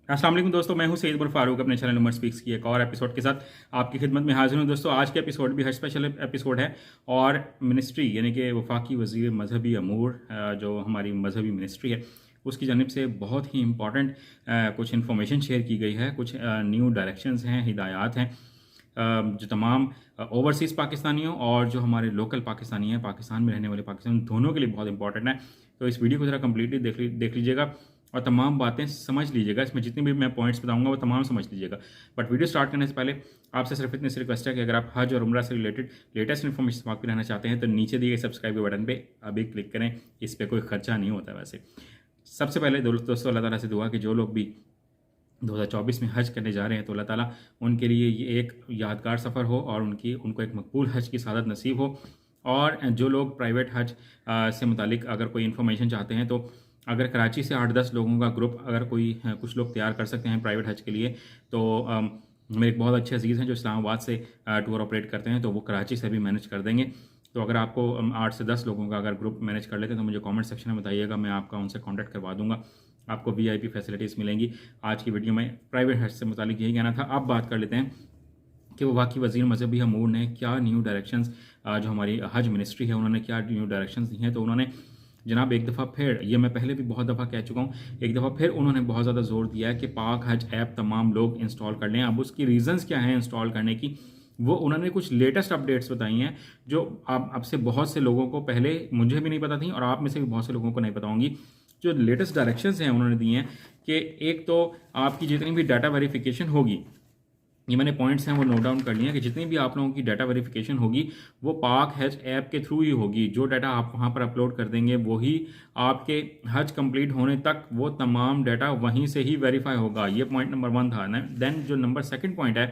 अस्सलाम वालेकुम दोस्तों, मैं हूं सईद उमर फारूक अपने चैनल उमर स्पीक्स की एक और एपिसोड के साथ आपकी खिदमत में हाजिर हूं। दोस्तों, आज के एपिसोड भी हज स्पेशल एपिसोड है और मिनिस्ट्री यानी कि वफाकी वज़ीर मजहबी अमूर जो हमारी मजहबी मिनिस्ट्री है उसकी जानिब से बहुत ही इंपॉर्टेंट कुछ इन्फॉर्मेशन शेयर की गई है। कुछ न्यू डायरेक्शंस हैं, हिदायत हैं जो तमाम ओवरसीज़ पाकिस्तानियों और जो हमारे लोकल पाकिस्तानी हैं, पाकिस्तान में रहने वाले पाकिस्तान, दोनों के लिए बहुत इंपॉर्टेंट है। तो इस वीडियो को ज़रा कम्प्लीटली देख लीजिएगा और तमाम बातें समझ लीजिएगा। इसमें जितनी भी मैं पॉइंट्स बताऊंगा वो तमाम समझ लीजिएगा। बट वीडियो स्टार्ट करने से पहले आपसे सिर्फ इतनी सी रिक्वेस्ट है कि अगर आप हज और उम्रा से रिलेटेड लेटेस्ट इन्फॉर्मेशन वाक़िफ़ रहना चाहते हैं तो नीचे दिए गए सब्सक्राइब के बटन पे अभी क्लिक करें। इस पर कोई खर्चा नहीं होता। वैसे सबसे पहले दोस्तों अल्लाह ताला से दुआ कि जो लोग भी 2024 में हज करने जा रहे हैं तो अल्लाह ताला उनके लिए ये एक यादगार सफ़र हो और उनको एक मकबूल हज की सादत नसीब हो। और जो लोग प्राइवेट हज से मुतालिक अगर कोई इन्फॉर्मेशन चाहते हैं तो अगर कराची से 8-10 लोगों का ग्रुप अगर कोई कुछ लोग तैयार कर सकते हैं प्राइवेट हज के लिए तो मेरे एक बहुत अच्छे अजीज़ हैं जो इस्लामाबाद से टूर ऑपरेट करते हैं, तो वो कराची से भी मैनेज कर देंगे। तो अगर आपको 8 से 10 लोगों का अगर ग्रुप मैनेज कर लेते हैं तो मुझे कमेंट सेक्शन में बताइएगा, मैं आपका उनसे कांटेक्ट करवा दूंगा। आपको वीआईपी फैसिलिटीज़ मिलेंगी। आज की वीडियो में प्राइवेट हज से मुतालिक यही कहना था। अब बात कर लेते हैं कि वो वाकई वज़ीर मजहबी अमूर ने क्या न्यू डायरेक्शंस जो हमारी हज मिनिस्ट्री है उन्होंने क्या न्यू डायरेक्शंस दी हैं। तो उन्होंने जनाब एक दफ़ा फिर, ये मैं पहले भी बहुत दफ़ा कह चुका हूँ, एक दफ़ा फिर उन्होंने बहुत ज़्यादा जोर दिया है कि पाक हज ऐप तमाम लोग इंस्टॉल कर लें। अब उसकी रीज़न्स क्या हैं इंस्टॉल करने की, वो उन्होंने कुछ लेटेस्ट अपडेट्स बताई हैं जो अब से बहुत से लोगों को पहले मुझे भी नहीं पता थी और आप में से भी बहुत से लोगों को नहीं पता होंगी। जो लेटेस्ट डायरेक्शंस हैं उन्होंने दी हैं कि एक तो आपकी जितनी भी डाटा वेरिफिकेशन होगी, ये मैंने पॉइंट्स हैं वो नोट डाउन कर लिए हैं कि जितनी भी आप लोगों की डाटा वेरिफिकेशन होगी वो पाक हज ऐप के थ्रू ही होगी। जो डाटा आप वहाँ पर अपलोड कर देंगे वही आपके हज कंप्लीट होने तक वो तमाम डाटा वहीं से ही वेरीफाई होगा। ये पॉइंट नंबर 1 था। देन जो नंबर 2 पॉइंट है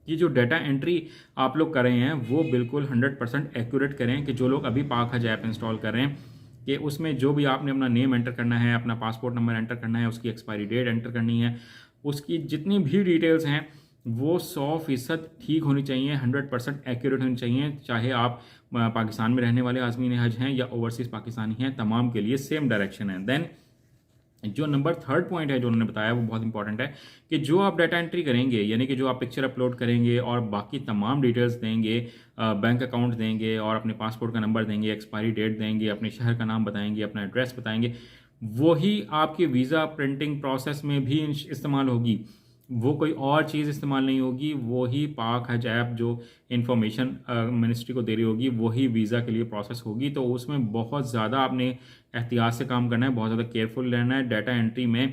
कि जो डाटा एंट्री आप लोग कर रहे हैं वो बिल्कुल 100% एक्यूरेट करें। कि जो लोग अभी पाक हज ऐप इंस्टॉल कर रहे हैं कि उसमें जो भी आपने अपना नेम एंटर करना है, अपना पासपोर्ट नंबर एंटर करना है, उसकी एक्सपायरी डेट एंटर करनी है, उसकी जितनी भी डिटेल्स हैं वो 100% ठीक होनी चाहिए, 100% एक्यूरेट होनी चाहिए। चाहे आप पाकिस्तान में रहने वाले आज़मीन हज हैं या ओवरसीज़ पाकिस्तानी हैं, तमाम के लिए सेम डायरेक्शन है। देन जो नंबर 3 पॉइंट है जो उन्होंने बताया वो बहुत इंपॉर्टेंट है कि जो आप डाटा एंट्री करेंगे यानी कि जो आप पिक्चर अपलोड करेंगे और बाकी तमाम डिटेल्स देंगे, बैंक अकाउंट देंगे और अपने पासपोर्ट का नंबर देंगे, एक्सपायरी डेट देंगे, अपने शहर का नाम बताएंगे, अपना एड्रेस बताएंगे, वही आपके वीज़ा प्रिंटिंग प्रोसेस में भी इस्तेमाल होगी। वो कोई और चीज़ इस्तेमाल नहीं होगी। वही पाक हज ऐप जो इन्फॉर्मेशन मिनिस्ट्री को दे रही होगी वही वीज़ा के लिए प्रोसेस होगी। तो उसमें बहुत ज़्यादा आपने एहतियात से काम करना है, बहुत ज़्यादा केयरफुल रहना है। डाटा एंट्री में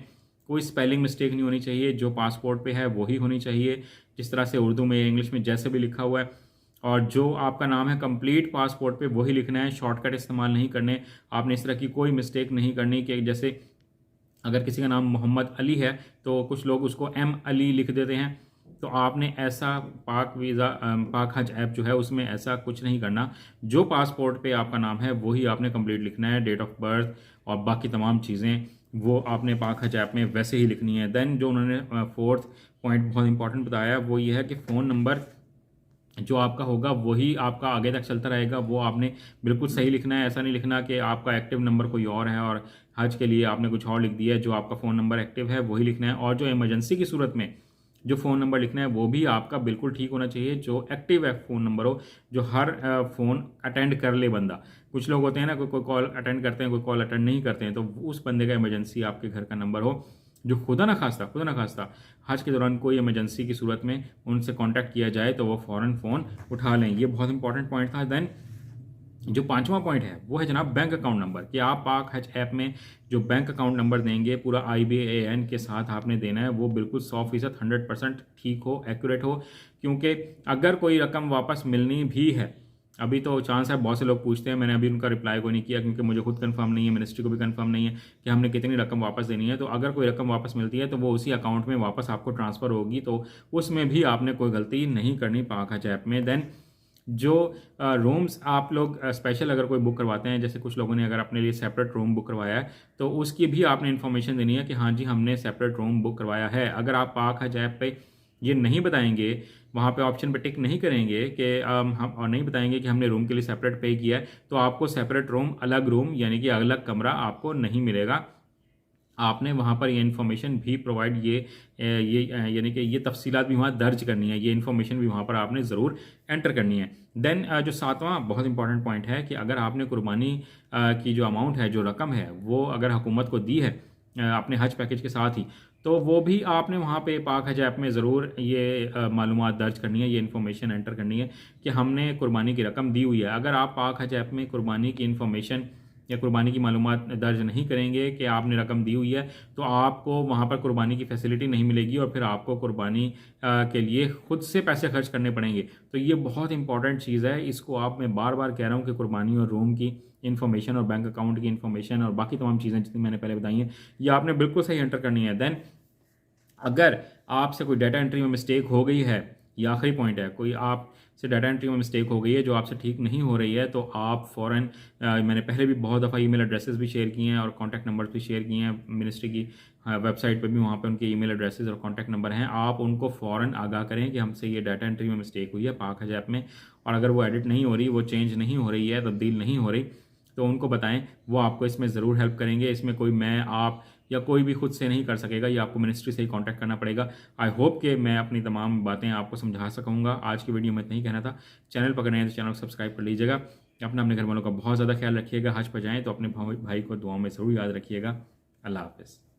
कोई स्पेलिंग मिस्टेक नहीं होनी चाहिए, जो पासपोर्ट पे है वही होनी चाहिए, जिस तरह से उर्दू में इंग्लिश में जैसे भी लिखा हुआ है। और जो आपका नाम है कंप्लीट पासपोर्ट पे वही लिखना है, शॉर्टकट इस्तेमाल नहीं करने। आपने इस तरह की कोई मिस्टेक नहीं करनी कि जैसे अगर किसी का नाम मोहम्मद अली है तो कुछ लोग उसको एम अली लिख देते हैं। तो आपने ऐसा पाक हज ऐप जो है उसमें ऐसा कुछ नहीं करना। जो पासपोर्ट पे आपका नाम है वही आपने कंप्लीट लिखना है, डेट ऑफ बर्थ और बाकी तमाम चीज़ें वो आपने पाक हज ऐप में वैसे ही लिखनी है। देन जो उन्होंने 4th पॉइंट बहुत इंपॉर्टेंट बताया वो ये है कि फ़ोन नंबर जो आपका होगा वही आपका आगे तक चलता रहेगा, वो आपने बिल्कुल सही लिखना है। ऐसा नहीं लिखना कि आपका एक्टिव नंबर कोई और है और हज के लिए आपने कुछ और लिख दिया है। जो आपका फ़ोन नंबर एक्टिव है वही लिखना है। और जो इमरजेंसी की सूरत में जो फ़ोन नंबर लिखना है वो भी आपका बिल्कुल ठीक होना चाहिए, जो एक्टिव है फ़ोन नंबर हो, जो हर फ़ोन अटेंड कर ले बंदा। कुछ लोग होते हैं ना, कोई कॉल अटेंड करते हैं, कोई कॉल अटेंड नहीं करते हैं, तो उस बंदे का इमरजेंसी आपके घर का नंबर हो, जो खुदा ना खास्ता हज के दौरान कोई इमरजेंसी की सूरत में उनसे कांटेक्ट किया जाए तो वो फ़ौरन फ़ोन उठा लें। ये बहुत इंपॉर्टेंट पॉइंट था। देन जो 5वां पॉइंट है वो है जनाब बैंक अकाउंट नंबर, कि आप पाक हज ऐप में जो बैंक अकाउंट नंबर देंगे पूरा IBAN के साथ आपने देना है, वो बिल्कुल 100% 100% ठीक हो, एक्यूरेट हो। क्योंकि अगर कोई रकम वापस मिलनी भी है, अभी तो चांस है, बहुत से लोग पूछते हैं, मैंने अभी उनका रिप्लाई को नहीं किया क्योंकि मुझे खुद कंफर्म नहीं है, मिनिस्ट्री को भी कंफर्म नहीं है कि हमने कितनी रकम वापस देनी है। तो अगर कोई रकम वापस मिलती है तो वो उसी अकाउंट में वापस आपको ट्रांसफ़र होगी, तो उसमें भी आपने कोई गलती नहीं करनी पाक हज ऐप में। देन जो रूम्स आप लोग स्पेशल अगर कोई बुक करवाते हैं, जैसे कुछ लोगों ने अगर अपने लिए सेपरेट रूम बुक करवाया है तो उसकी भी आपने इन्फॉर्मेशन देनी है कि हाँ जी हमने सेपरेट रूम बुक करवाया है। अगर आप पाक हज ऐप पे ये नहीं बताएंगे, वहाँ पे ऑप्शन पे टिक नहीं करेंगे कि हम और नहीं बताएंगे कि हमने रूम के लिए सेपरेट पे किया है, तो आपको सेपरेट रूम, अलग रूम यानी कि अलग कमरा आपको नहीं मिलेगा। आपने वहाँ पर ये इन्फॉर्मेशन भी प्रोवाइड यानी कि ये तफसीलात भी वहाँ दर्ज करनी है, ये इन्फॉर्मेशन भी वहाँ पर आपने ज़रूर एंटर करनी है। देन जो सातवां बहुत इंपॉर्टेंट पॉइंट है कि अगर आपने कुर्बानी की जो अमाउंट है, जो रकम है, वो अगर हुकूमत को दी है अपने हज पैकेज के साथ ही, तो वो भी आपने वहाँ पे पाक हज ऐप में ज़रूर ये मालूमात दर्ज करनी है, ये इन्फॉर्मेशन एंटर करनी है कि हमने कुर्बानी की रकम दी हुई है। अगर आप पाक हज ऐप में कुर्बानी की इन्फॉर्मेशन या कुर्बानी की मालूमात दर्ज नहीं करेंगे कि आपने रकम दी हुई है, तो आपको वहाँ पर कुर्बानी की फैसिलिटी नहीं मिलेगी और फिर आपको कुर्बानी के लिए खुद से पैसे खर्च करने पड़ेंगे। तो ये बहुत इंपॉर्टेंट चीज़ है, इसको आप मैं बार बार कह रहा हूँ कि कुर्बानी और रूम की इन्फॉर्मेशन और बैंक अकाउंट की इन्फॉर्मेशन और बाकी तमाम चीज़ें जितनी मैंने पहले बताई हैं, ये आपने बिल्कुल सही एंटर करनी है। देन अगर आपसे कोई डाटा एंट्री में मिस्टेक हो गई है, ये आखिरी पॉइंट है, कोई आपसे डाटा एंट्री में मिस्टेक हो गई है जो आपसे ठीक नहीं हो रही है, तो आप फ़ौरन मैंने पहले भी बहुत दफ़ा ईमेल एड्रेसेस भी शेयर किए हैं और कॉन्टैक्ट नंबर भी शेयर किए हैं मिनिस्ट्री की वेबसाइट पे भी, वहाँ पे उनके ईमेल एड्रेसेस और कॉन्टैक्ट नंबर हैं। आप उनको फ़ौरन आगाह करें कि हमसे ये डाटा एंट्री में मिस्टेक हुई है पाक हज ऐप में, और अगर वो एडिट नहीं हो रही, वो चेंज नहीं हो रही है, तब्दील नहीं हो रही, तो उनको बताएं, वो आपको इसमें ज़रूर हेल्प करेंगे। इसमें कोई मैं, आप या कोई भी खुद से नहीं कर सकेगा, ये आपको मिनिस्ट्री से ही कांटेक्ट करना पड़ेगा। आई होप कि मैं अपनी तमाम बातें आपको समझा सकूँगा। आज की वीडियो में इतना ही कहना था। चैनल पर नए हैं तो चैनल को सब्सक्राइब कर लीजिएगा। अपने घर वालों का बहुत ज़्यादा ख्याल रखिएगा। हज पर जाएँ तो अपने भाई को दुआओं में ज़रूर याद रखिएगा। अल्लाह हाफ़िज़।